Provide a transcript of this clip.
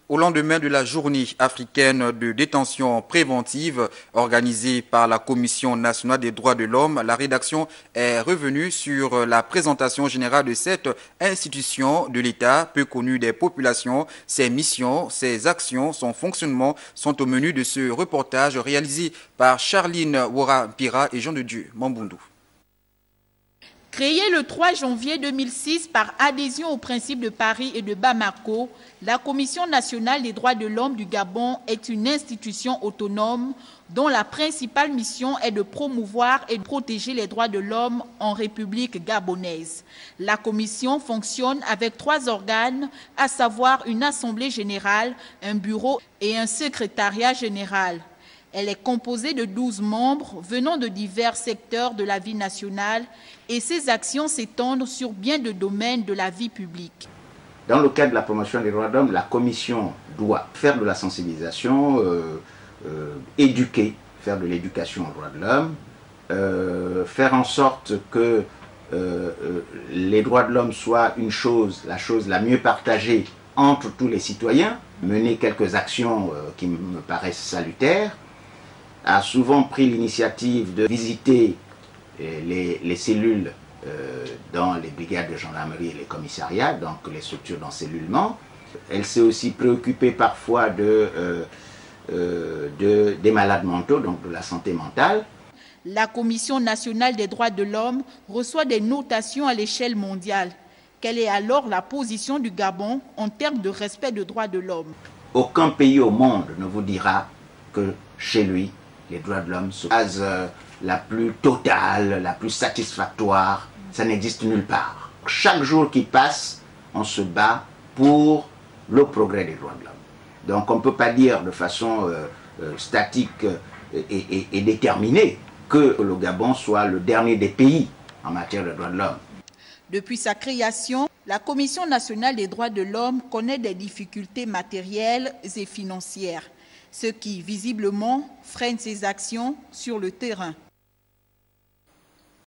Au lendemain de la journée africaine de détention préventive organisée par la Commission nationale des droits de l'homme, la rédaction est revenue sur la présentation générale de cette institution de l'État, peu connue des populations. Ses missions, ses actions, son fonctionnement sont au menu de ce reportage réalisé par Charline Wora-Pira et Jean de Dieu Mambundu. Créée le 3 janvier 2006 par adhésion aux principes de Paris et de Bamako, la Commission nationale des droits de l'homme du Gabon est une institution autonome dont la principale mission est de promouvoir et de protéger les droits de l'homme en République gabonaise. La Commission fonctionne avec 3 organes, à savoir une Assemblée générale, un bureau et un secrétariat général. Elle est composée de 12 membres venant de divers secteurs de la vie nationale et ses actions s'étendent sur bien de domaines de la vie publique. Dans le cadre de la promotion des droits de l'homme, la Commission doit faire de la sensibilisation, éduquer, faire de l'éducation aux droits de l'homme, faire en sorte que les droits de l'homme soient la chose la mieux partagée entre tous les citoyens, mener quelques actions qui me paraissent salutaires, a souvent pris l'initiative de visiter les cellules dans les brigades de gendarmerie et les commissariats, donc les structures d'encellulement. Elle s'est aussi préoccupée parfois des malades mentaux, donc de la santé mentale. La Commission nationale des droits de l'homme reçoit des notations à l'échelle mondiale. Quelle est alors la position du Gabon en termes de respect des droits de l'homme? Aucun pays au monde ne vous dira que chez lui, les droits de l'homme sont la base la plus totale, la plus satisfactoire. Ça n'existe nulle part. Chaque jour qui passe, on se bat pour le progrès des droits de l'homme. Donc on ne peut pas dire de façon statique et déterminée que le Gabon soit le dernier des pays en matière de droits de l'homme. Depuis sa création, la Commission nationale des droits de l'homme connaît des difficultés matérielles et financières, ce qui, visiblement, freine ses actions sur le terrain.